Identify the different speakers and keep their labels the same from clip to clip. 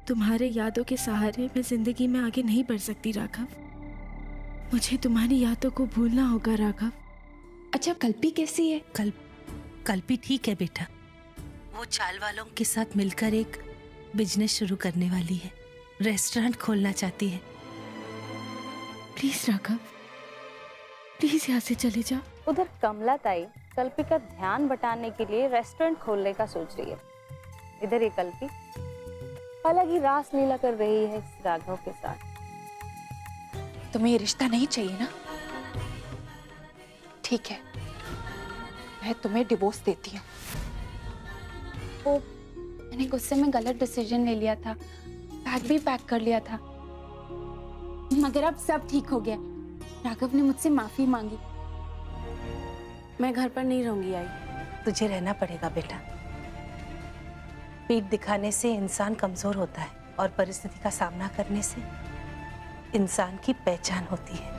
Speaker 1: तुम्हारे यादों के सहारे मैं जिंदगी में आगे नहीं बढ़ सकती राघव। मुझे तुम्हारी यादों को भूलना होगा राघव।
Speaker 2: अच्छा, कल्पी कैसी है?
Speaker 3: कल्पी ठीक है बेटा। वो चाल वालों के साथ मिलकर एक बिजनेस शुरू करने वाली है, रेस्टोरेंट खोलना चाहती है।
Speaker 1: प्लीज राघव, प्लीज यहाँ से चले जाओ।
Speaker 4: उधर कमला ताई कल्पी का ध्यान बटाने के लिए रेस्टोरेंट खोलने का सोच रही है। इधर ये कल्पी अलग ही रास लीला कर रही है इस राघव के साथ।
Speaker 2: तुम्हें ये रिश्ता नहीं चाहिए ना? ठीक है, मैं तुम्हें डिवोर्स देती हूँ। वो मैंने गुस्से में गलत डिसीजन ले लिया था, बैग भी पैक कर लिया था, मगर अब सब ठीक हो गया। राघव ने मुझसे माफी मांगी। मैं घर पर नहीं रहूंगी। आई,
Speaker 3: तुझे रहना पड़ेगा बेटा। पीठ दिखाने से इंसान कमजोर होता है और परिस्थिति का सामना करने से इंसान की पहचान होती है।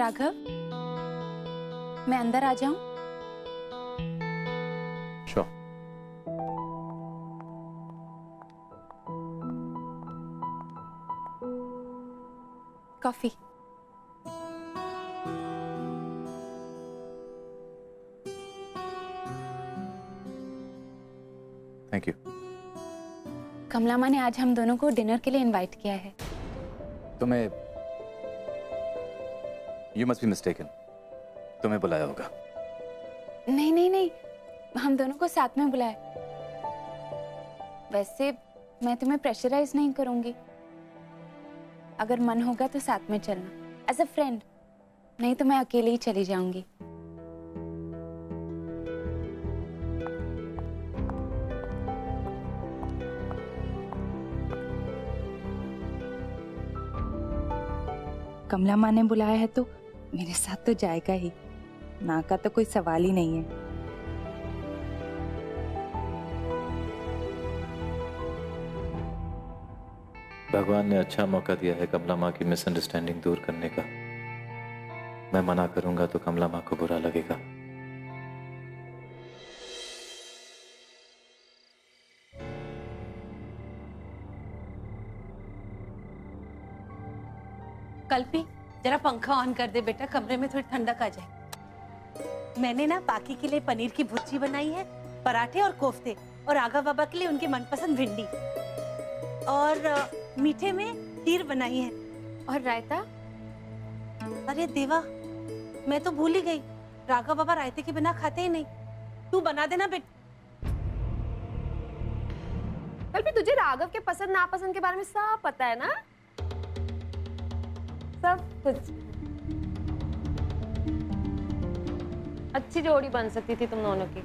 Speaker 2: राघव, मैं अंदर आ जाऊं?
Speaker 5: Sure.
Speaker 2: कॉफी।
Speaker 5: Thank you.
Speaker 2: कमला माँ ने आज हम दोनों को डिनर के लिए इनवाइट किया है।
Speaker 5: तुम्हें You must be mistaken. तुम्हें बुलाया होगा।
Speaker 2: नहीं नहीं नहीं, हम दोनों को साथ में बुलाया। वैसे मैं तुम्हें प्रेशराइज नहीं करूंगी। अगर मन होगा तो साथ में चलना, एज अ फ्रेंड। नहीं तो मैं अकेले ही चली जाऊंगी। कमला माँ ने बुलाया है तो मेरे साथ तो जाएगा ही, ना का तो कोई सवाल ही नहीं है।
Speaker 5: भगवान ने अच्छा मौका दिया है कमला माँ की मिसअंडरस्टैंडिंग दूर करने का। मैं मना करूंगा तो कमला माँ को बुरा लगेगा।
Speaker 3: कल्पी, जरा पंखा ऑन कर दे बेटा, कमरे में थोड़ी ठंडक आ जाए। मैंने ना बाकी के लिए पनीर की भुर्जी बनाई है, पराठे और कोफ्ते, और आगा बाबा के लिए उनकी मनपसंद भिंडी, और मीठे में खीर बनाई है।
Speaker 2: और रायता?
Speaker 3: अरे देवा, मैं तो भूल ही गई, राघव बाबा रायते के बिना खाते ही नहीं। तू बना देना बेटा।
Speaker 6: कल्पी, तुझे राघव के पसंद नापसंद के बारे में सब पता है ना? सब कुछ। अच्छी जोड़ी बन सकती थी तुम दोनों की,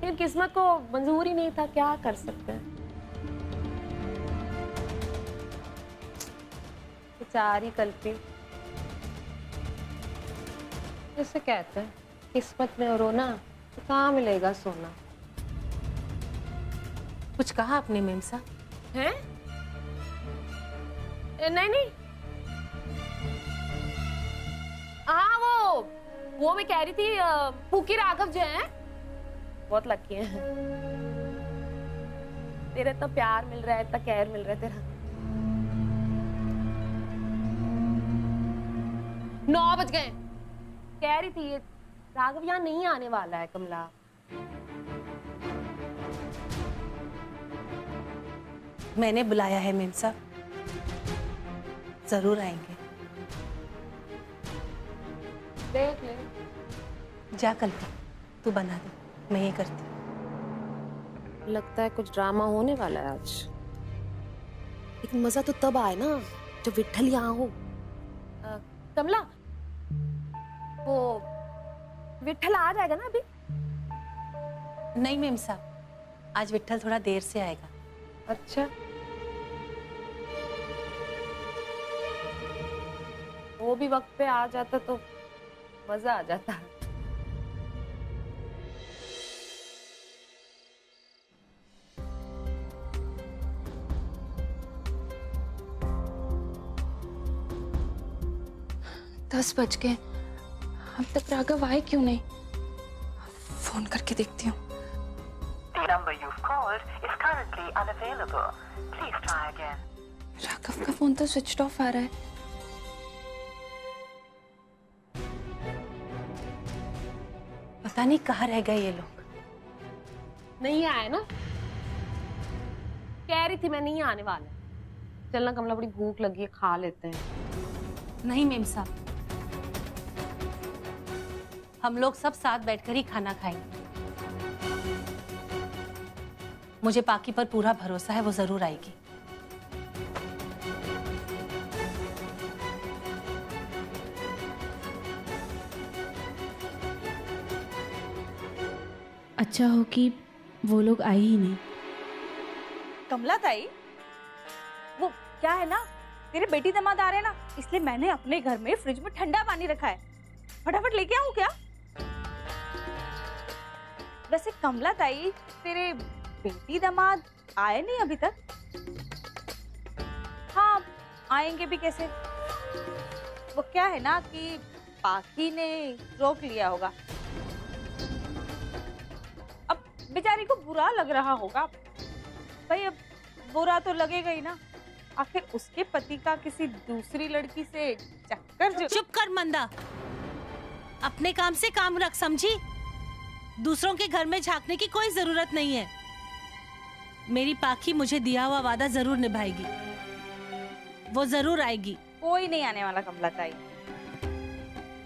Speaker 6: लेकिन किस्मत को मंजूर ही नहीं था। क्या कर सकते हैं। बेचारी कल्पी। जैसे कहते हैं किस्मत में और रोना तो कहाँ मिलेगा सोना।
Speaker 3: कुछ कहा आपने मेम साहब?
Speaker 6: हैं? नहीं नहीं, हाँ वो मैं कह रही थी, फूकी राघव जो है बहुत लकी हैं। तेरा इतना प्यार मिल रहा है, इतना केयर मिल रहा है तेरा। 9 बज गए। कह रही थी राघव यहाँ नहीं आने वाला है कमला।
Speaker 3: मैंने बुलाया है मेम साहब, जरूर आएंगे।
Speaker 6: देख ले।
Speaker 3: जा कल्पी, तू बना दे, मैं ये करती।
Speaker 6: लगता है कुछ ड्रामा होने वाला है आज, लेकिन मजा तो तब आए ना जब विट्ठल यहाँ हो। कमला, वो विट्ठल आ जाएगा ना अभी?
Speaker 3: नहीं मेम साहब, आज विट्ठल थोड़ा देर से आएगा।
Speaker 6: अच्छा, वो भी वक्त पे आ जाता तो मजा आ जाता।
Speaker 2: 10 बज गए, अब तक राघव आए क्यों नहीं? फोन करके देखती हूँ।
Speaker 7: The number you've called is currently unavailable. Please try again.
Speaker 2: Raghav का फोन तो स्विच ऑफ आ रहा है।
Speaker 3: पता नहीं कहाँ रह गए ये लोग।
Speaker 6: नहीं आया ना, कह रही थी मैं नहीं आने वाला। चलना कमला, बड़ी भूख लगी है, खा लेते हैं।
Speaker 3: नहीं मेम साहब, हम लोग सब साथ बैठकर ही खाना खाएंगे। मुझे पाकी पर पूरा भरोसा है, वो जरूर आएगी।
Speaker 1: अच्छा हो कि वो लोग आए ही नहीं।
Speaker 8: कमला ताई, वो क्या है ना, तेरे बेटी दामाद आ रहे हैं ना, इसलिए मैंने अपने घर में फ्रिज में ठंडा पानी रखा है। फटाफट लेके आऊं क्या? वैसे कमला ताई, तेरे बेटी दामाद आए नहीं अभी तक? हाँ, आएंगे भी कैसे? वो क्या है ना कि पाकी ने रोक लिया होगा। अब बेचारी को बुरा लग रहा होगा। भाई अब बुरा तो लगेगा ही ना, आखिर उसके पति का किसी दूसरी लड़की से चक्कर जो।
Speaker 3: चुप कर मंदा, अपने काम से काम रख, समझी? दूसरों के घर में झांकने की कोई जरूरत नहीं है। मेरी पाखी मुझे दिया हुआ वादा जरूर निभाएगी, वो जरूर आएगी।
Speaker 8: कोई नहीं आने वाला कमला ताई।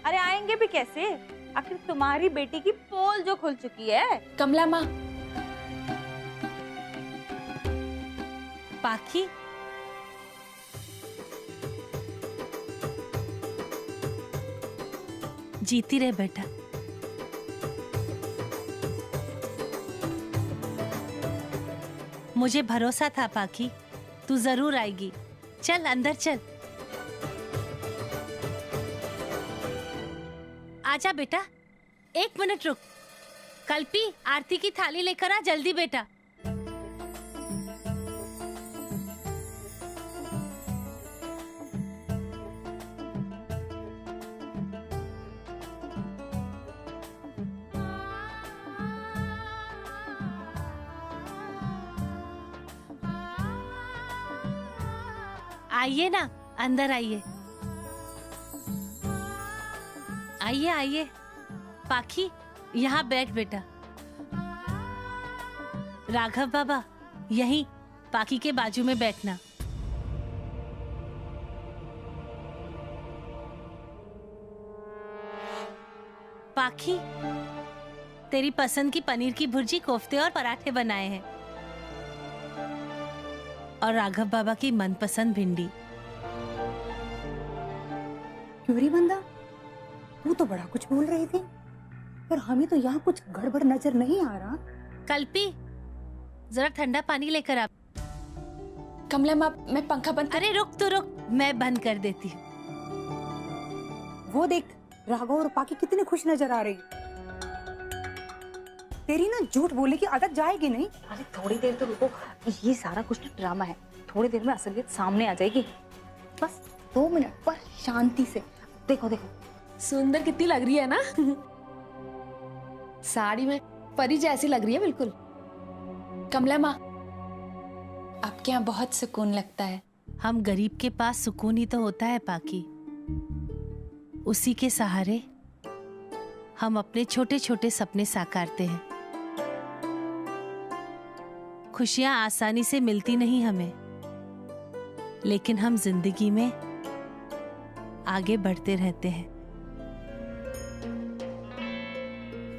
Speaker 8: अरे आएंगे भी कैसे, आखिर तुम्हारी बेटी की पोल जो खुल चुकी है।
Speaker 2: कमला माँ,
Speaker 3: पाखी, जीती रहे बेटा। मुझे भरोसा था पाखी, तू जरूर आएगी। चल अंदर चल। आजा बेटा, 1 मिनट रुक। कल्पी, आरती की थाली लेकर आ जल्दी बेटा। आइए ना, अंदर आइए। आइए आइए। पाखी, यहाँ बैठ बेटा। राघव बाबा, यहीं पाखी के बाजू में बैठना। पाखी, तेरी पसंद की पनीर की भुर्जी, कोफ्ते और पराठे बनाए हैं, और राघव बाबा की मनपसंद भिंडी।
Speaker 9: क्यों बंदा, तू तो बड़ा कुछ बोल रही थी, पर हमें तो यहाँ कुछ गड़बड़ नजर नहीं आ रहा।
Speaker 3: कल्पी, जरा ठंडा पानी लेकर आ।
Speaker 2: कमला माँ, मैं पंखा बंद।
Speaker 3: अरे रुक तो रुक, मैं बंद कर देती हूँ।
Speaker 9: वो देख, राघव और पाकी कितने खुश नजर आ रही। तेरी ना झूठ बोलने की आदत जाएगी नहीं।
Speaker 8: अरे थोड़ी देर तो रुको, ये सारा कुछ तो ड्रामा है, थोड़ी देर में असलियत सामने आ जाएगी। बस 2 मिनट पर शांति से। देखो देखो,
Speaker 6: सुंदर कितनी लग रही है ना। साड़ी में परी जैसी लग रही है बिल्कुल।
Speaker 2: कमला माँ, आपके यहाँ बहुत सुकून लगता है।
Speaker 3: हम गरीब के पास सुकून ही तो होता है पाकी। उसी के सहारे हम अपने छोटे छोटे सपने साकारते हैं। खुशियां आसानी से मिलती नहीं हमें, लेकिन हम जिंदगी में आगे बढ़ते रहते हैं।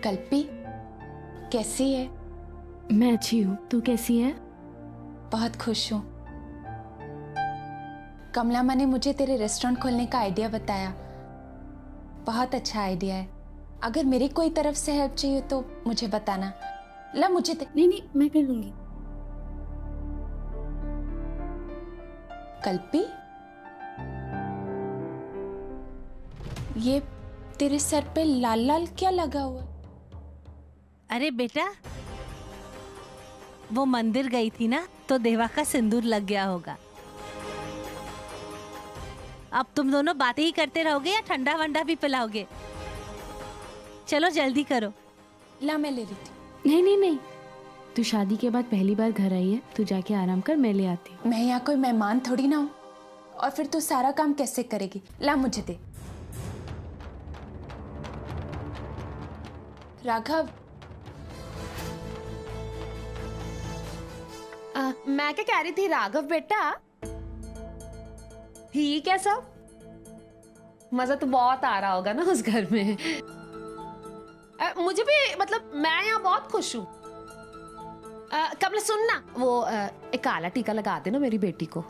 Speaker 2: कल्पी, कैसी है?
Speaker 1: मैं अच्छी हूँ, तू कैसी है?
Speaker 2: बहुत खुश हूँ। कमला माँ ने मुझे तेरे रेस्टोरेंट खोलने का आइडिया बताया। बहुत अच्छा आइडिया है। अगर मेरी कोई तरफ से हेल्प चाहिए तो मुझे बताना। ला मुझे
Speaker 1: नहीं, मैं कर लूंगी।
Speaker 2: कल्पी, ये तेरे सर पे लाल लाल क्या लगा हुआ?
Speaker 3: अरे बेटा, वो मंदिर गई थी ना, तो देवा का सिंदूर लग गया होगा। अब तुम दोनों बातें ही करते रहोगे या ठंडा वंडा भी पिलाओगे? चलो जल्दी करो।
Speaker 2: ला मैं ले लेती हूँ।
Speaker 1: नहीं नहीं नहीं, तू शादी के बाद पहली बार घर आई है, तू जाके आराम कर, मैं ले आती हूँ।
Speaker 2: मैं यहाँ कोई मेहमान थोड़ी ना हूँ, और फिर तू सारा काम कैसे करेगी? ला मुझे दे। राघव,
Speaker 6: मैं क्या कह रही थी राघव बेटा, ठीक है सब? मजा तो बहुत आ रहा होगा ना उस घर में। मुझे भी, मतलब मैं यहाँ बहुत खुश हूँ। कमला सुन ना, वो एक काला टीका लगा देना मेरी बेटी को,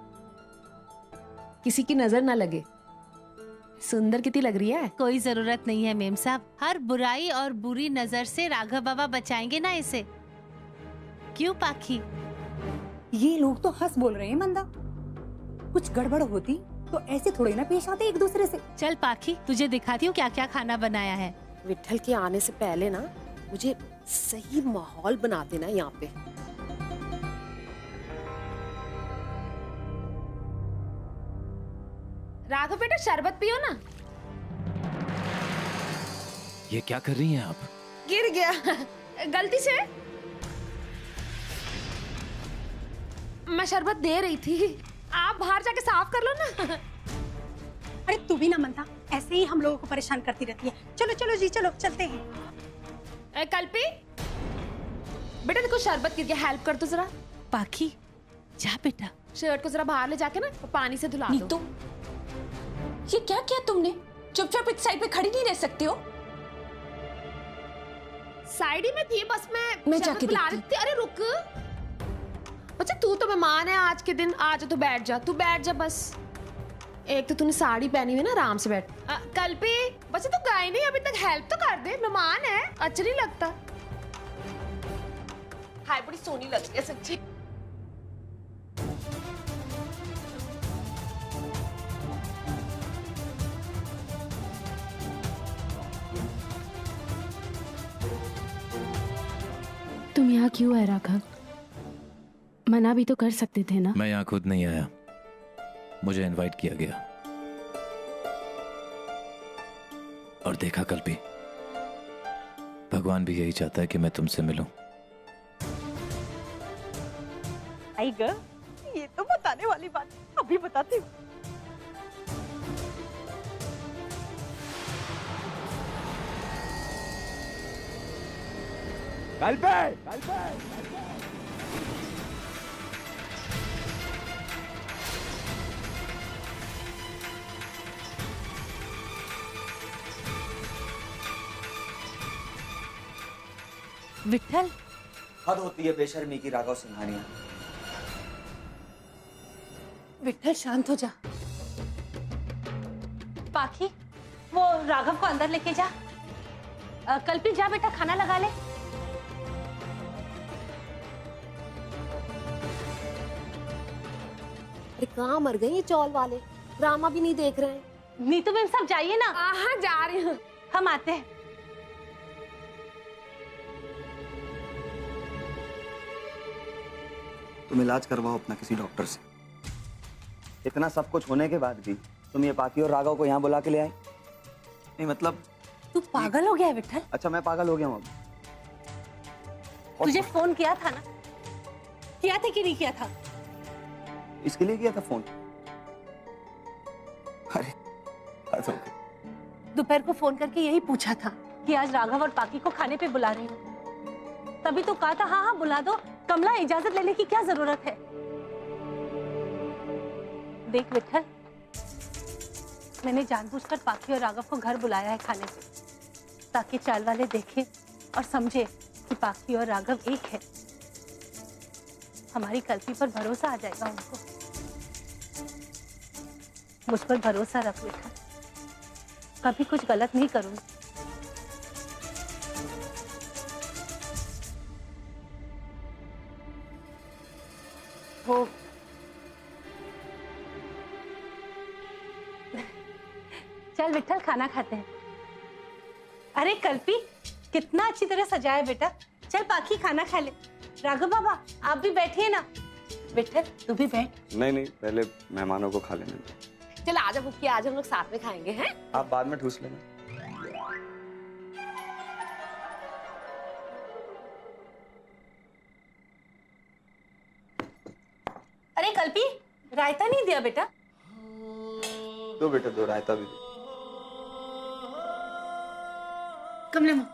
Speaker 6: किसी की नजर ना लगे। सुंदर कितनी लग रही है।
Speaker 3: कोई जरूरत नहीं है मेम साहब, हर बुराई और बुरी नजर से राघव बाबा बचाएंगे ना इसे। क्यों पाखी?
Speaker 9: ये लोग तो हंस बोल रहे हैं मंदा, कुछ गड़बड़ होती तो ऐसे थोड़ी ना पेश आते एक दूसरे से।
Speaker 3: चल पाखी, तुझे दिखाती हूँ क्या क्या खाना बनाया है।
Speaker 6: विट्ठल के आने से पहले ना मुझे सही माहौल बना देना यहाँ पे। राघव बेटा शरबत पियो ना।
Speaker 5: ये क्या कर रही हैं आप?
Speaker 6: गिर गया गलती से। मैं शरबत दे रही थी, आप बाहर जाके साफ कर लो ना।
Speaker 10: अरे तू भी ना मंदा, ऐसे ही हम लोगों को परेशान करती रहती है। चलो चलो जी, चलो चलते हैं।
Speaker 6: कल्पी बेटा देखो शरबत गिर गया, हेल्प कर दो जरा।
Speaker 3: पाखी जा बेटा,
Speaker 6: शर्ट को जरा बाहर ले जाके ना पानी से धुला दो।
Speaker 2: नीतू, ये क्या किया तुमने? चुपचाप एक साइड पे खड़ी नहीं रह सकती हो?
Speaker 6: साइड ही में थी, बस
Speaker 2: मैं जाके देखती
Speaker 6: थी। अरे रुक बच्चा, तू तो मेहमान है आज के दिन, आज तो बैठ जा, तू बैठ जा बस। एक तो तूने साड़ी पहनी हुई ना, आराम से बैठ। कल्पी बच्चा तू गई नहीं अभी तक, हेल्प तो कर दे, मेहमान है, अच्छा नहीं लगता। हाय बड़ी सोनी लग रही है सच्ची।
Speaker 1: तुम यहाँ क्यों है राघव? मना भी तो कर सकते थे ना।
Speaker 5: मैं यहाँ खुद नहीं आया, मुझे इनवाइट किया गया। और देखा कल्पी, भगवान भी यही चाहता है कि मैं तुमसे मिलूं।
Speaker 10: आई गर्ल, ये तो बताने वाली बात, अभी बताती हूँ।
Speaker 3: विट्ठल,
Speaker 11: हद होती है बेशर्मी की राघव सिंघानिया।
Speaker 10: विट्ठल शांत हो जा।
Speaker 3: पाखी वो राघव को अंदर लेके जा। कल्पी जा बेटा, खाना लगा ले।
Speaker 6: अरे कहाँ मर गए ये चौल वाले, ड्रामा भी नहीं देख रहे हैं।
Speaker 3: नीतू मैम साहब जाइए ना।
Speaker 6: हाँ जा रही हूँ,
Speaker 3: हम आते हैं।
Speaker 11: तुम इलाज करवाओ अपना किसी डॉक्टर से। इतना सब कुछ होने के बाद भी तुम ये पाखी और राघव को यहाँ बुला के ले आए? नहीं मतलब
Speaker 3: तू पागल हो गया है विट्ठल?
Speaker 11: अच्छा मैं पागल हो गया हूँ अब।
Speaker 3: तुझे फोन किया था ना? किया था कि नहीं किया था?
Speaker 11: इसके लिए किया था फोन? अरे हद हो गई।
Speaker 3: दोपहर को फोन करके यही पूछा था कि आज राघव और पाखी को खाने पे बुला रही हूँ। तभी तो कहा था हाँ हाँ बुला दो, कमला इजाजत लेने की क्या जरूरत है। देख विट्ठल, मैंने जानबूझकर पाखी और राघव को घर बुलाया है खाने पे, ताकि चाल वाले देखें और समझे कि पाखी और राघव एक है। हमारी कल्पी पर भरोसा आ जाएगा उनको। मुझ पर भरोसा रख विट्ठल, कभी कुछ गलत नहीं करूंगी। वो चल विट्ठल खाना खाते हैं। अरे कल्पी कितना अच्छी तरह सजाया बेटा। चल पाखी खाना खा ले। राघव बाबा आप भी बैठिए ना। विट्ठल तू भी बैठ।
Speaker 11: नहीं नहीं, पहले मेहमानों को खा लेने दो।
Speaker 6: चल आजा बुक्की, आज हम लोग साथ में खाएंगे हैं।
Speaker 11: आप बाद में ठूस लेना।
Speaker 3: अरे कल्पी, रायता नहीं दिया बेटा?
Speaker 11: दो बेटा, दो रायता भी दो।
Speaker 10: कमला माँ,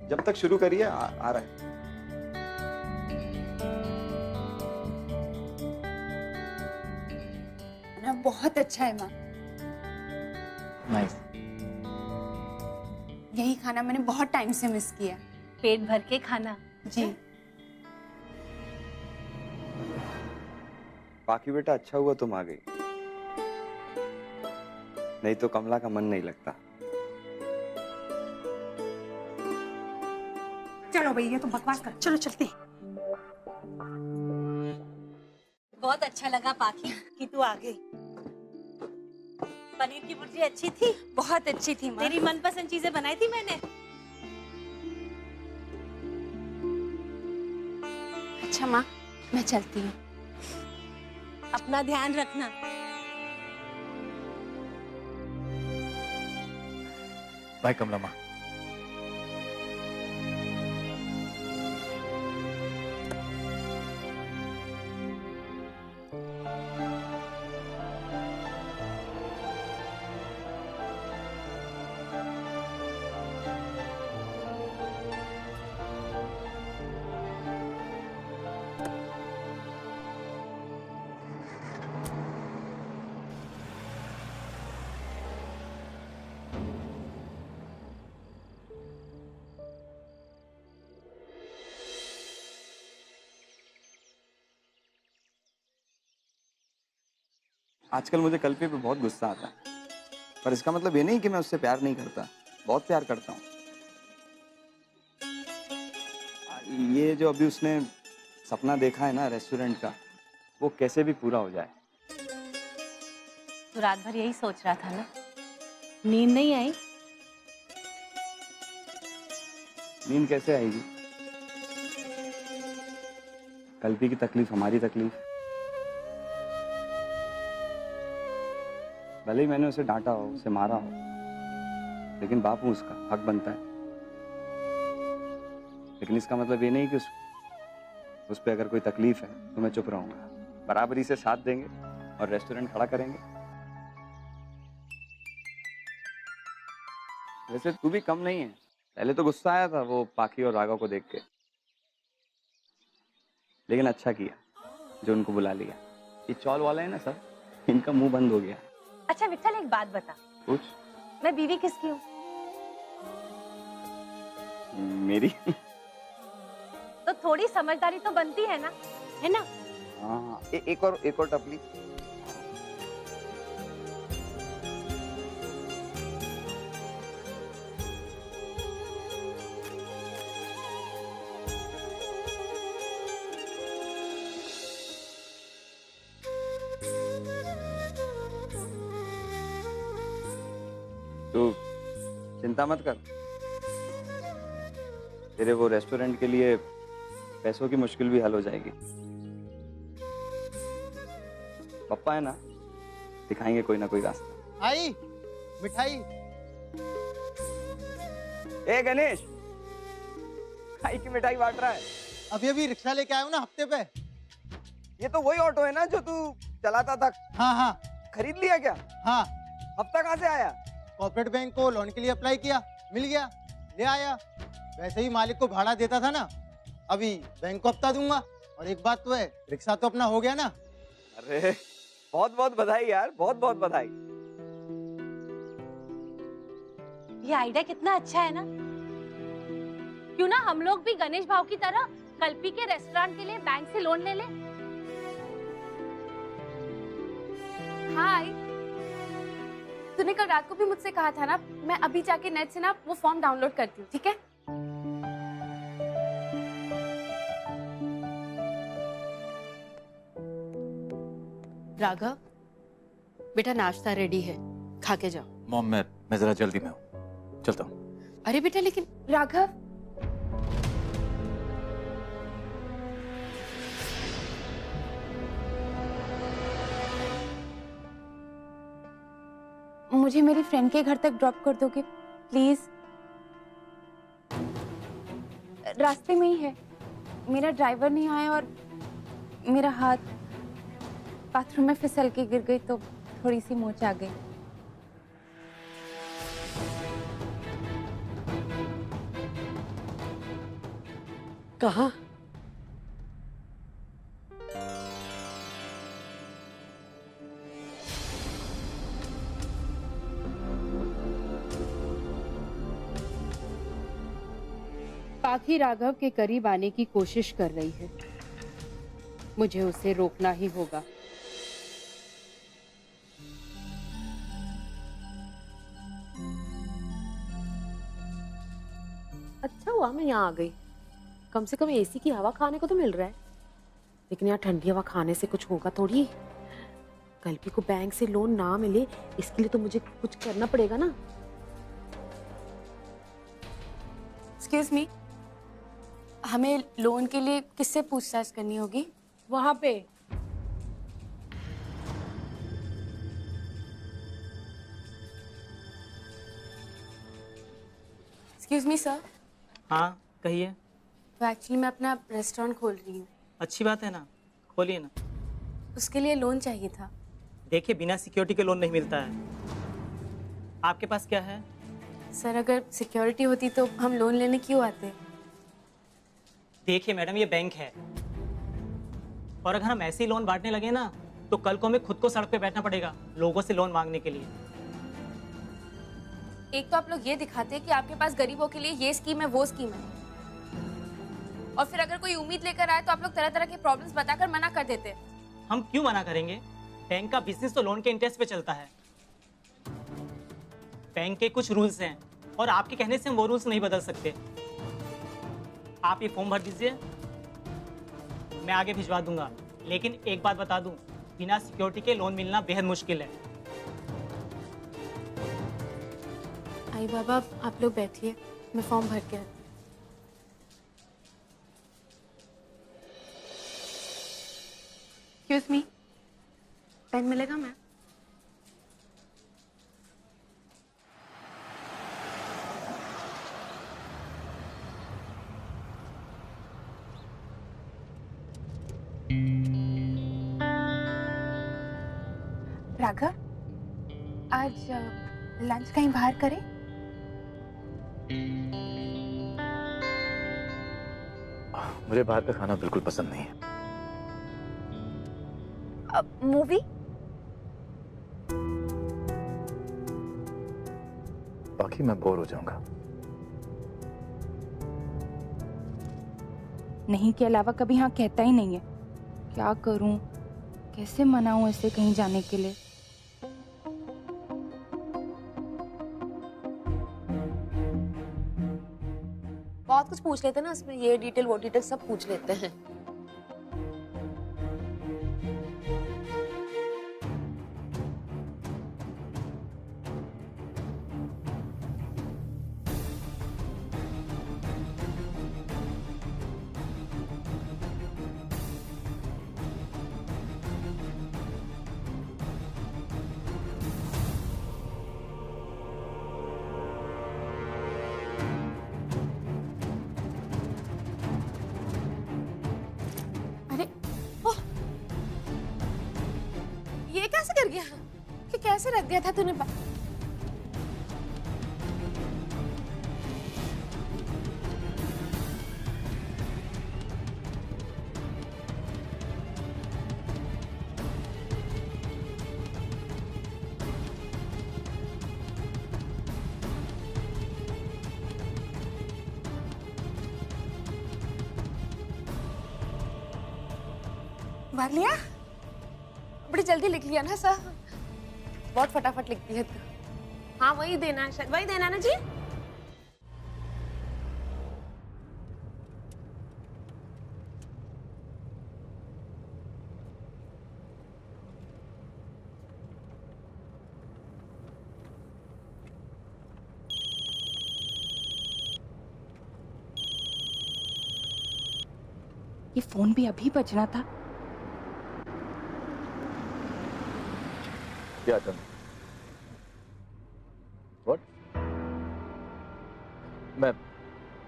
Speaker 11: जब तक शुरू करिए, आ रहा है।
Speaker 2: खाना बहुत अच्छा है माँ।
Speaker 11: नाइस।
Speaker 2: यही खाना मैंने बहुत टाइम से मिस किया।
Speaker 3: पेट भर के खाना।
Speaker 2: जी।
Speaker 11: बाकी बेटा अच्छा हुआ तुम आ गई, नहीं तो कमला का मन नहीं लगता।
Speaker 10: चलो भैया तुम बकवास कर, चलो चलते हैं।
Speaker 3: बहुत अच्छा लगा पाखी कि तू आ गई। पनीर की भुर्जी अच्छी थी?
Speaker 2: बहुत अच्छी थी माँ।
Speaker 3: तेरी मनपसंद चीजें बनाई थी मैंने।
Speaker 2: अच्छा माँ, मैं चलती हूँ।
Speaker 3: अपना ध्यान रखना।
Speaker 5: बाय कमला माँ।
Speaker 11: आजकल मुझे कल्पी पे बहुत गुस्सा आता है, पर इसका मतलब ये नहीं कि मैं उससे प्यार नहीं करता, बहुत प्यार करता हूँ। ये जो अभी उसने सपना देखा है ना रेस्टोरेंट का, वो कैसे भी पूरा हो जाए।
Speaker 3: तू रात भर यही सोच रहा था ना? नींद नहीं आई?
Speaker 11: नींद कैसे आएगी? कल्पी की तकलीफ हमारी तकलीफ। भले ही मैंने उसे डांटा हो, उसे मारा हो, लेकिन बाप हूं, उसका हक बनता है। लेकिन इसका मतलब ये नहीं कि उस पे अगर कोई तकलीफ है तो मैं चुप रहूंगा। बराबरी से साथ देंगे और रेस्टोरेंट खड़ा करेंगे। वैसे तू भी कम नहीं है, पहले तो गुस्सा आया था वो पाखी और राघव को देख के, लेकिन अच्छा किया जो उनको बुला लिया। ये चौल वाला है ना सब, इनका मुंह बंद हो गया।
Speaker 3: अच्छा विठल, एक बात बता।
Speaker 11: कुछ?
Speaker 3: मैं बीवी किसकी हूँ?
Speaker 11: मेरी।
Speaker 3: तो थोड़ी समझदारी तो बनती है ना, है ना?
Speaker 11: हाँ, एक और टपली। तू चिंता मत कर, तेरे वो रेस्टोरेंट के लिए पैसों की मुश्किल भी हल हो जाएगी। पप्पा है ना, दिखाएंगे कोई ना कोई रास्ता।
Speaker 12: आई मिठाई।
Speaker 11: ए गणेश, खाई की मिठाई बांट रहा है।
Speaker 12: अभी रिक्शा लेके आया हूँ ना हफ्ते पे।
Speaker 11: ये तो वही ऑटो है ना जो तू चलाता था?
Speaker 12: हाँ हाँ।
Speaker 11: खरीद लिया क्या?
Speaker 12: हाँ।
Speaker 11: हफ्ता कहाँ से आया?
Speaker 12: कॉर्पोरेट बैंक को लोन के लिए अप्लाई किया, मिल गया, ले आया। वैसे ही मालिक को भाड़ा देता था ना, अभी बैंक को हफ्ता दूंगा। और एक बात तो है, रिक्शा तो अपना हो गया ना।
Speaker 11: अरे बहुत बहुत बधाई यार, बहुत बहुत बधाई।
Speaker 3: ये आइडिया कितना अच्छा है ना? क्यों ना हम लोग भी गणेश भाव की तरह कल्पी के रेस्टोरेंट के लिए बैंक से लोन ले लें?
Speaker 2: हाय, तूने कल रात को भी मुझसे कहा था ना, मैं अभी जाके नेट से ना वो फॉर्म डाउनलोड करती हूँ, ठीक है?
Speaker 13: राघव, बेटा नाश्ता रेडी है, खा के जाओ।
Speaker 5: मॉम, मैं जरा जल्दी में हूँ, चलता हूँ।
Speaker 13: अरे बेटा लेकिन
Speaker 2: राघव, मुझे मेरी फ्रेंड के घर तक ड्रॉप कर दोगे प्लीज? रास्ते में ही है, मेरा ड्राइवर नहीं आया और मेरा हाथ बाथरूम में फिसल के गिर गई तो थोड़ी सी मोच आ गई।
Speaker 13: कहाँ? पाखी राघव के करीब आने की कोशिश कर रही है, मुझे उसे रोकना ही होगा। अच्छा हुआ मैं यहाँ आ गई, कम से कम एसी की हवा खाने को तो मिल रहा है। लेकिन यहाँ ठंडी हवा खाने से कुछ होगा थोड़ी। कल्पी को बैंक से लोन ना मिले इसके लिए तो मुझे कुछ करना पड़ेगा ना।
Speaker 2: एक्सक्यूज मी, हमें लोन के लिए किससे पूछताछ करनी होगी?
Speaker 3: वहां पे
Speaker 2: एक्सक्यूज मी सर।
Speaker 14: हाँ कहिए।
Speaker 2: तो एक्चुअली मैं अपना रेस्टोरेंट खोल रही हूँ।
Speaker 14: अच्छी बात है ना, खोलिए ना।
Speaker 2: उसके लिए लोन चाहिए था।
Speaker 14: देखिए बिना सिक्योरिटी के लोन नहीं मिलता है। आपके पास क्या है?
Speaker 2: सर अगर सिक्योरिटी होती तो हम लोन लेने क्यों आते?
Speaker 14: देखिए मैडम ये बैंक है और अगर हम ऐसे ही लोन बांटने लगे ना तो कल को हमें खुद को सड़क पे बैठना पड़ेगा लोगों से लोन मांगने के लिए।
Speaker 2: एक तो आप लोग ये दिखाते हैं कि आपके पास गरीबों के लिए ये स्कीम है वो स्कीम है, और फिर अगर कोई उम्मीद लेकर आए तो आप लोग तरह तरह के प्रॉब्लम्स बताकर मना कर देते।
Speaker 14: हम क्यों मना करेंगे? बैंक का बिजनेस तो लोन के इंटरेस्ट पे चलता है। बैंक के कुछ रूल्स हैं और आपके कहने से हम वो रूल्स नहीं बदल सकते। आप ये फॉर्म भर दीजिए, मैं आगे भिजवा दूंगा। लेकिन एक बात बता दूं, बिना सिक्योरिटी के लोन मिलना बेहद मुश्किल है।
Speaker 2: आई बाबा आप लोग बैठिए, मैं फॉर्म भर के आती हूँ। एक्सक्यूज मी, पेन मिलेगा मैम? राघव, आज लंच कहीं बाहर करें?
Speaker 5: मुझे बाहर का खाना बिल्कुल पसंद नहीं है।
Speaker 2: मूवी?
Speaker 5: बाकी मैं बोर हो जाऊंगा।
Speaker 2: नहीं के अलावा कभी हाँ कहता ही नहीं है। क्या करूं, कैसे मनाऊं ऐसे कहीं जाने के लिए?
Speaker 6: बहुत कुछ पूछ लेते हैं ना इसमें, ये डिटेल वो डिटेल सब पूछ लेते हैं। ये कैसे कर गया? कि कैसे रख दिया था तूने? भर लिया? बड़ी जल्दी लिख लिया ना सर, बहुत फटाफट लिखती है तू। हाँ वही देना है शायद, वही देना है ना जी?
Speaker 2: ये फोन भी अभी बजना था।
Speaker 5: क्या तुम?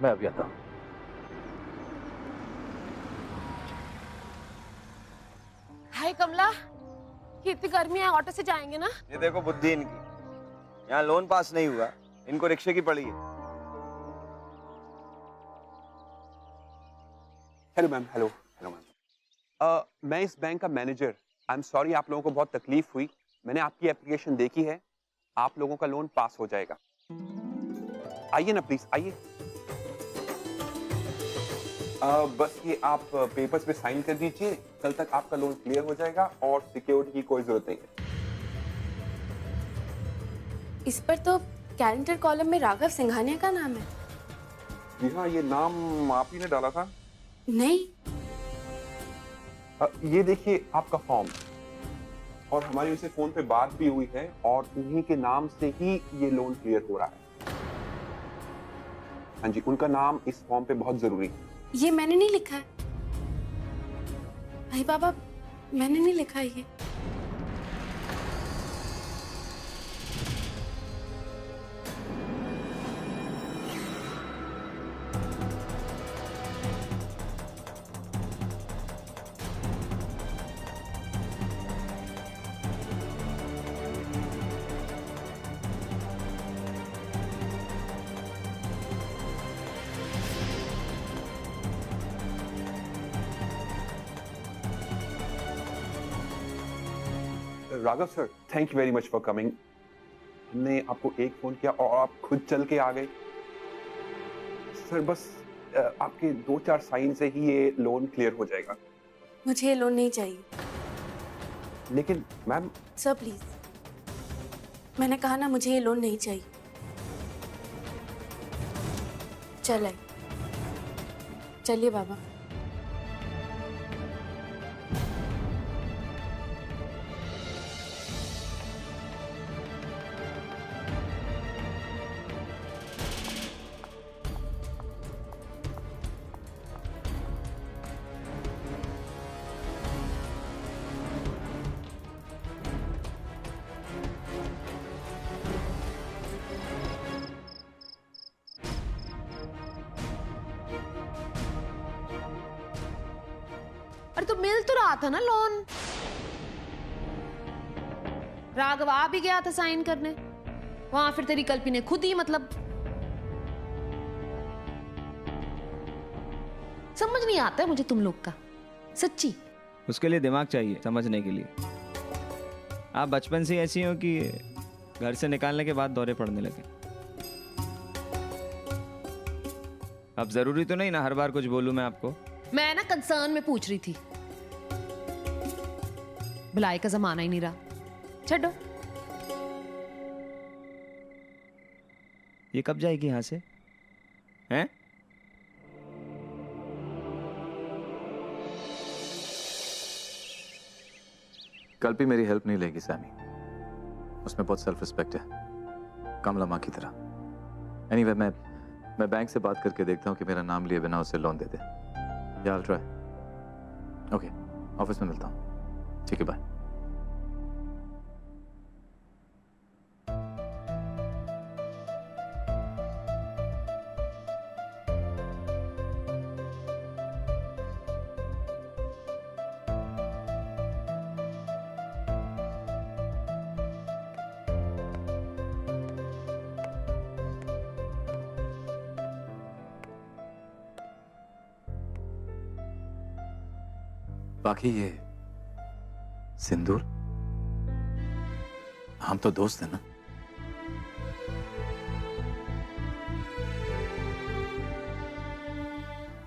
Speaker 5: मैं अभी आता हूँ।
Speaker 13: हाय कमला, इतनी गर्मी है, ऑटो से जाएंगे ना?
Speaker 11: ये देखो बुद्धि इनकी, यहाँ लोन पास नहीं हुआ, इनको रिक्शे की पड़ी है।
Speaker 15: Hello ma'am. Hello hello ma'am. मैं इस बैंक का मैनेजर। आई एम सॉरी, आप लोगों को बहुत तकलीफ हुई। मैंने आपकी एप्लीकेशन देखी है, आप लोगों का लोन पास हो जाएगा। आइए ना प्लीज, आइए। बस ये आप पेपर्स पे साइन कर दीजिए, कल तक आपका लोन क्लियर हो जाएगा और सिक्योरिटी की कोई जरूरत नहीं है।
Speaker 6: इस पर तो गारंटर कॉलम में राघव सिंघानिया का नाम है।
Speaker 15: जी हाँ, ये नाम आप ही ने डाला था।
Speaker 6: नहीं।
Speaker 15: ये देखिए आपका फॉर्म, और हमारी उनसे फोन पे बात भी हुई है और उन्हीं के नाम से ही ये लोन क्लियर हो रहा है। हाँ जी, उनका नाम इस फॉर्म पे बहुत जरूरी है।
Speaker 6: ये मैंने नहीं लिखा है भाई बाबा, मैंने नहीं लिखा है ये।
Speaker 15: Raghav sir, thank you very much for coming. हमने आपको एक फोन किया और आप खुद चल के आ गए। सर बस आपके 2-4 साइन से ही ये लोन क्लियर हो जाएगा।
Speaker 6: मुझे ये लोन नहीं चाहिए।
Speaker 15: लेकिन मैम।
Speaker 6: सर प्लीज, मैंने कहा ना मुझे ये लोन नहीं चाहिए। चलिए बाबा।
Speaker 13: अरे तो मिल तो रहा था ना लोन। राघव आ भी गया था साइन करने, वहां फिर तेरी कल्पी ने खुद ही मतलब समझ नहीं आता है मुझे तुम लोग का, सच्ची।
Speaker 16: उसके लिए दिमाग चाहिए समझने के लिए। आप बचपन से ऐसी हो कि घर से निकालने के बाद दौरे पड़ने लगे। अब जरूरी तो नहीं ना हर बार कुछ बोलूं मैं आपको।
Speaker 13: मैं ना कंसर्न में पूछ रही थी, भलाई का जमाना ही नहीं रहा। छोड़ो।
Speaker 16: ये कब जाएगी यहां से हैं?
Speaker 5: कल भी मेरी हेल्प नहीं लेगी सैमी, उसमें बहुत सेल्फ रिस्पेक्ट है, कमला माँ की तरह। एनीवे मैं बैंक से बात करके देखता हूँ कि मेरा नाम लिए बिना उसे लोन दे दे। या I'll try। ओके, ऑफिस में मिलता हूँ। ठीक है, बाय। बाकी ये सिंदूर, हम तो दोस्त हैं ना।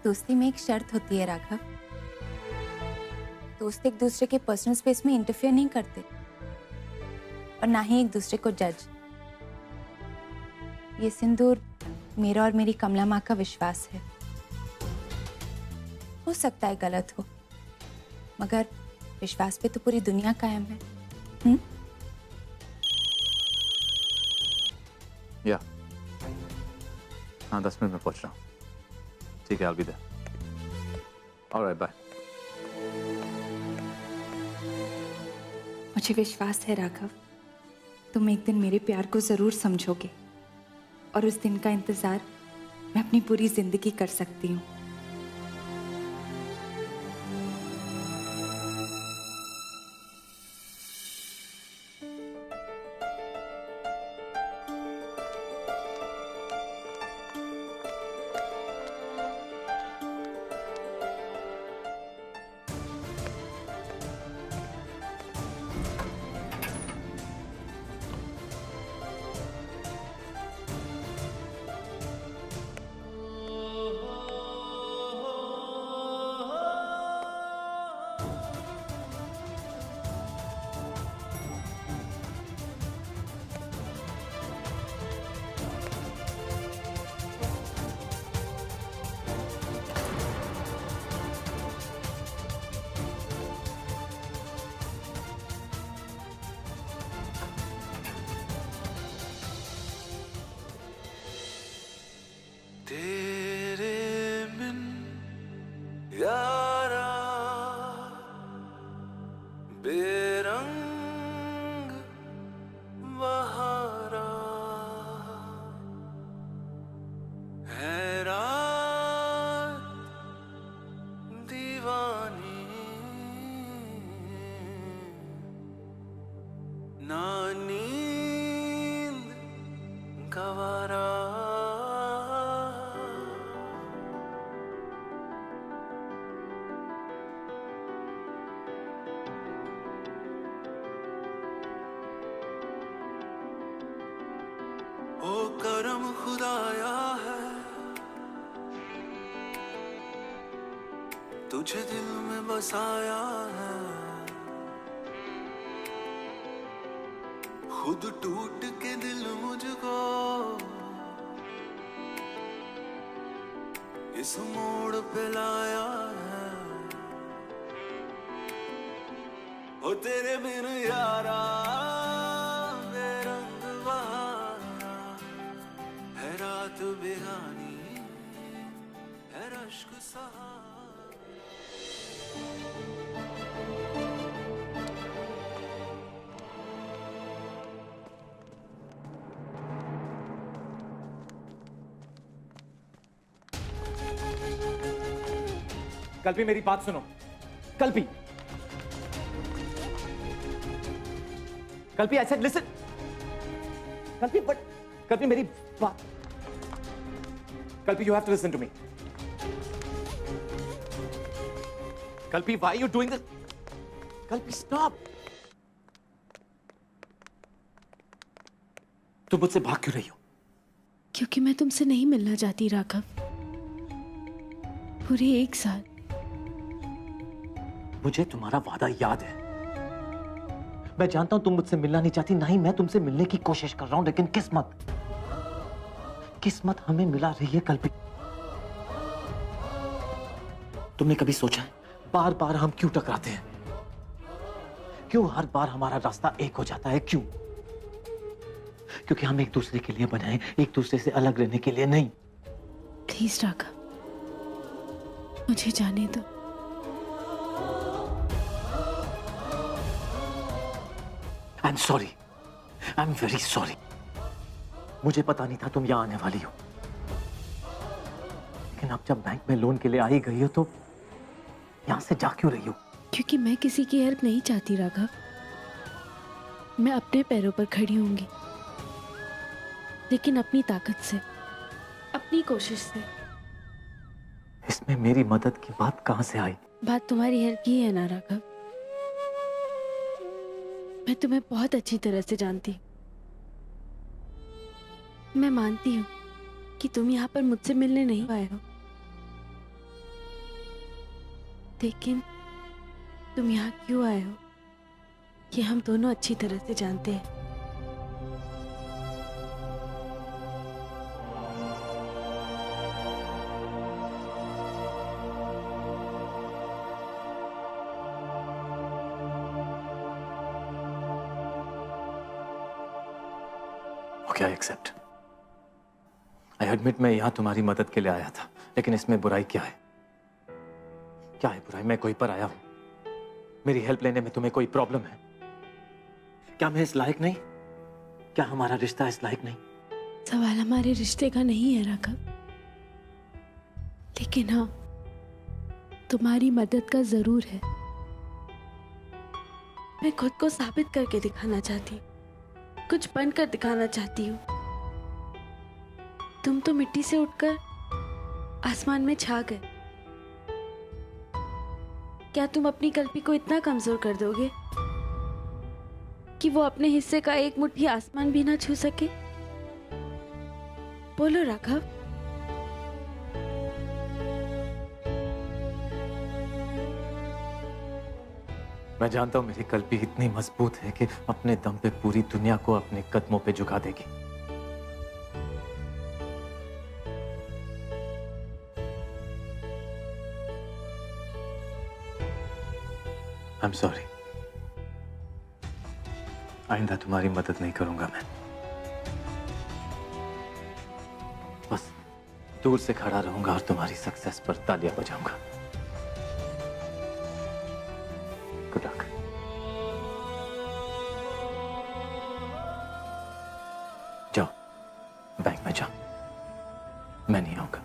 Speaker 2: दोस्ती में एक शर्त होती है राघव, दोस्त एक दूसरे के पर्सनल स्पेस में इंटरफेयर नहीं करते और ना ही एक दूसरे को जज। ये सिंदूर मेरा और मेरी कमला माँ का विश्वास है। हो सकता है गलत हो, मगर विश्वास पे तो पूरी दुनिया कायम है।
Speaker 5: या हाँ, 10 मिनट में पहुंच रहा हूँ। ठीक है, I'll be there। Alright, bye।
Speaker 2: मुझे विश्वास है राघव, तुम एक दिन मेरे प्यार को जरूर समझोगे और उस दिन का इंतजार मैं अपनी पूरी जिंदगी कर सकती हूँ।
Speaker 17: तेरे बिन यारा बेरंग बहारा है रात दीवानी ना नींद गवारा ओ करम खुदाया है तुझे दिल में बसाया है, खुद टूट के दिल मुझको इस मोड़ पे लाया है। ओ तेरे बिन यारा बेरंग बहारा है रात बेगानी है रश्क सहारा।
Speaker 18: कल्पी मेरी बात सुनो। Kalpi Kalpi I said listen. Kalpi but Kalpi मेरी बात। Kalpi you have to listen to me. Kalpi why you doing this? Kalpi stop. तुम मुझसे भाग क्यों रही हो?
Speaker 1: क्योंकि मैं तुमसे नहीं मिलना चाहती राघव। पूरे 1 साल।
Speaker 18: मुझे तुम्हारा वादा याद है। मैं जानता हूं तुम मुझसे मिलना नहीं चाहती, ना ही मैं तुमसे मिलने की कोशिश कर रहा हूं, लेकिन किस्मत हमें मिला रही है कल्पी। तुमने कभी सोचा है बार बार हम क्यों टकराते हैं? क्यों हर बार हमारा रास्ता एक हो जाता है? क्यों? क्योंकि हम एक दूसरे के लिए बने हैं, एक दूसरे से अलग रहने के लिए नहीं।
Speaker 1: प्लीज राघव, मुझे जाने दो।
Speaker 18: I am sorry, I am very sorry. मुझे पता नहीं था तुम यहां आने वाली हो, लेकिन अब जब बैंक में लोन के लिए आई गई हो तो यहां से जा क्यों रही हो?
Speaker 1: क्योंकि मैं किसी की हेल्प नहीं चाहती राघव। मैं अपने पैरों पर खड़ी होंगी, लेकिन अपनी ताकत से, अपनी कोशिश से।
Speaker 18: इसमें मेरी मदद की बात कहां से आई?
Speaker 1: बात तुम्हारी हेल्प की है ना राघव। मैं तुम्हें बहुत अच्छी तरह से जानती हूँ। मैं मानती हूँ कि तुम यहाँ पर मुझसे मिलने नहीं आए हो, लेकिन तुम यहाँ क्यों आए हो ये हम दोनों अच्छी तरह से जानते हैं।
Speaker 18: Okay, I accept. I admit मैं यहाँ तुम्हारी मदद के लिए आया था, लेकिन इसमें बुराई क्या है? क्या है बुराई? मैं कोई पर आया हूँ। मेरी हेल्प लेने में तुम्हें कोई प्रॉब्लम है? क्या मैं इस लायक नहीं? क्या हमारा रिश्ता इस लायक नहीं?
Speaker 1: सवाल हमारे रिश्ते का नहीं है राघव, लेकिन हाँ, तुम्हारी मदद का जरूर है। मैं खुद को साबित करके दिखाना चाहती हूँ, कुछ बनकर दिखाना चाहती हूँ। तुम तो मिट्टी से उठकर आसमान में छा गए। क्या तुम अपनी कल्पी को इतना कमजोर कर दोगे कि वो अपने हिस्से का एक मुट्ठी आसमान भी ना छू सके? बोलो राघव।
Speaker 18: मैं जानता हूं मेरी कल्पी इतनी मजबूत है कि अपने दम पे पूरी दुनिया को अपने कदमों पे झुका देगी। I am sorry. आइंदा तुम्हारी मदद नहीं करूंगा मैं। बस दूर से खड़ा रहूंगा और तुम्हारी सक्सेस पर तालियां बजाऊंगा। Good luck. जाओ, बैंक में जाओ, मैं नहीं आऊंगा।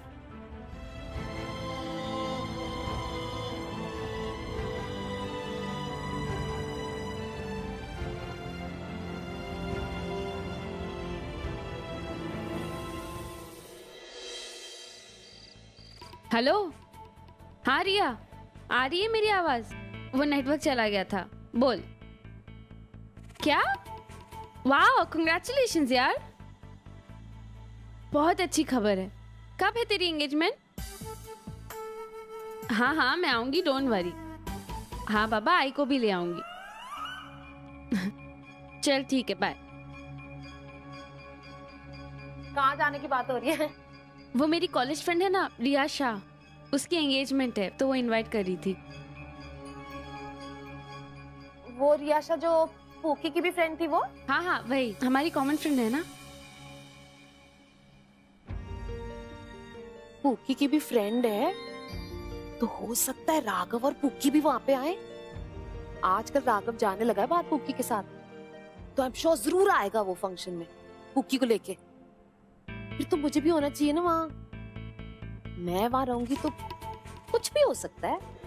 Speaker 1: हेलो, हाँ रिया, आ रही है मेरी आवाज? वो नेटवर्क चला गया था। बोल। क्या? वाह, कांग्रेचुलेशंस यार, बहुत अच्छी खबर है। कब है तेरी एंगेजमेंट? हाँ हाँ, मैं आऊंगी, डोंट वरी। हाँ बाबा, आई को भी ले आऊंगी। चल ठीक है, बाय।
Speaker 6: कहाँ जाने की बात हो रही है?
Speaker 1: वो मेरी कॉलेज फ्रेंड है ना, रिया शाह, उसकी एंगेजमेंट है तो वो इनवाइट कर रही थी।
Speaker 6: वो रिया शाह जो पूकी की भी फ्रेंड थी वो?
Speaker 1: हाँ हाँ, वही हमारी कॉमन फ्रेंड है ना।
Speaker 6: पूकी की भी फ्रेंड है तो हो सकता है राघव और पूकी भी वहां पे आए। आजकल राघव जाने लगा है बात पूकी के साथ, तो आई एम श्योर जरूर आएगा वो फंक्शन में पूकी को लेके। फिर तो मुझे भी होना चाहिए ना वहां। मैं वहां रहूंगी तो कुछ भी हो सकता है।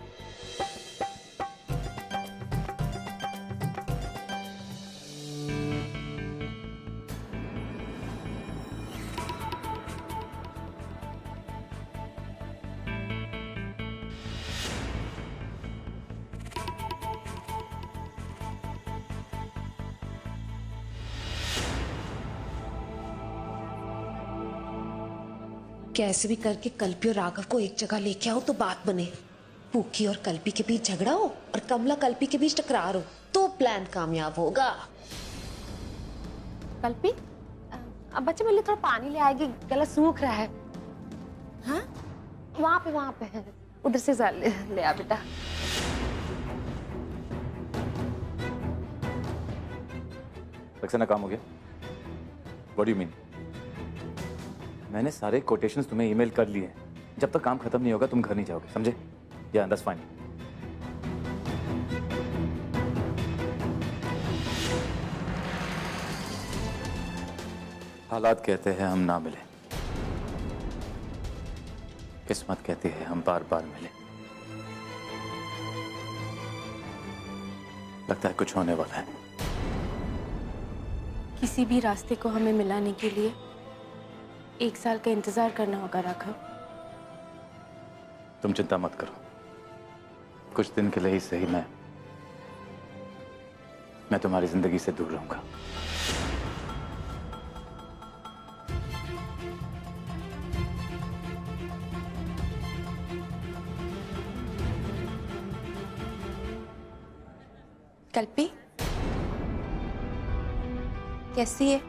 Speaker 13: कैसे भी करके कल्पी और राघव को एक जगह लेके आओ तो बात बने। पूकी और कल्पी के बीच झगड़ा हो और कमला कल्पी के बीच टकरार हो तो प्लान कामयाब होगा।
Speaker 6: कल्पी, अब बच्चे मेरे लिए थोड़ा पानी ले आएगी, गला सूख रहा है। हाँ, वहां पे है, उधर से ले आ बेटा।
Speaker 5: रक्सना, काम हो गया? What do you mean? मैंने सारे कोटेशंस तुम्हें ईमेल कर लिए हैं। जब तक काम खत्म नहीं होगा तुम घर नहीं जाओगे, समझे? या दैट्स फाइन। हालात कहते हैं हम ना मिले, किस्मत कहती है हम बार बार मिले। लगता है कुछ होने वाला है।
Speaker 1: किसी भी रास्ते को हमें मिलाने के लिए 1 साल का इंतजार करना होगा राघव।
Speaker 5: तुम चिंता मत करो, कुछ दिन के लिए ही सही मैं तुम्हारी जिंदगी से दूर रहूंगा।
Speaker 2: कल्पी, कैसी है?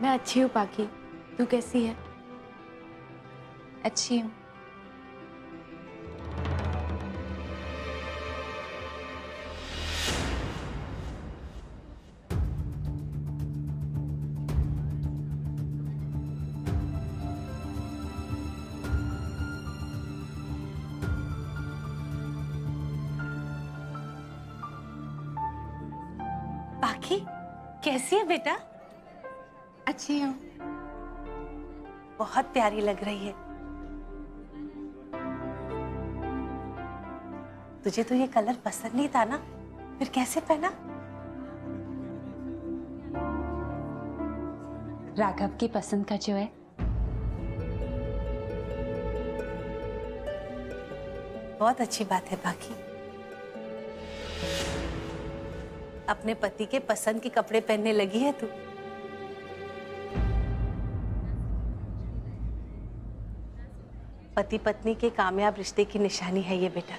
Speaker 1: मैं अच्छी हूँ पाकी, तू कैसी है?
Speaker 2: अच्छी हूँ।
Speaker 3: पाकी, कैसी है बेटा?
Speaker 2: अच्छी हूँ।
Speaker 3: बहुत प्यारी लग रही है। तुझे तो ये कलर पसंद नहीं था ना, फिर कैसे पहना?
Speaker 2: राघव की पसंद का जो है।
Speaker 3: बहुत अच्छी बात है बाकी। अपने पति के पसंद के कपड़े पहनने लगी है तू। पति पत्नी के कामयाब रिश्ते की निशानी है ये बेटा।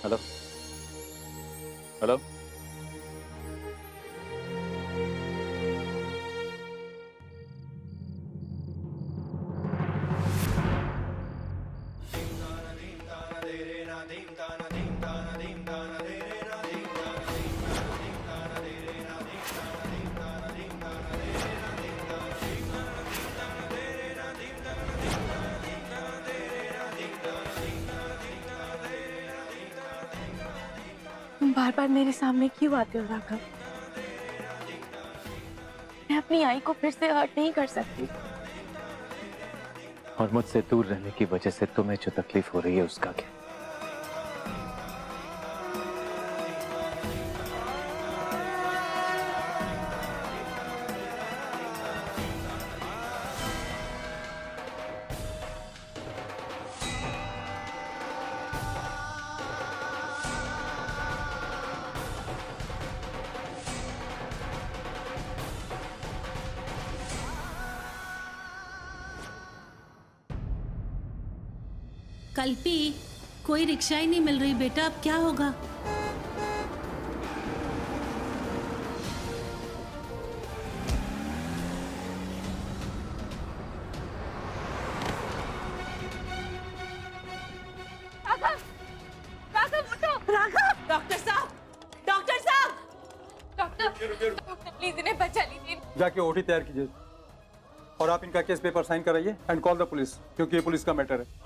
Speaker 5: हेलो हेलो
Speaker 19: तुम बार बार मेरे सामने क्यों आते हो राघव? मैं अपनी आई को फिर से हर्ट नहीं कर सकती।
Speaker 18: और मुझसे दूर रहने की वजह से तुम्हें जो तकलीफ हो रही है उसका क्या?
Speaker 20: कल्पी, कोई रिक्शा ही नहीं मिल रही बेटा, अब क्या होगा?
Speaker 8: राघव, राघव उठो! राघव! डॉक्टर साहब! डॉक्टर साहब! डॉक्टर प्लीज इन्हें बचा लीजिए।
Speaker 21: जाके ओटी तैयार कीजिए और आप इनका केस पेपर साइन कराइए एंड कॉल द पुलिस, क्योंकि ये पुलिस का मैटर है।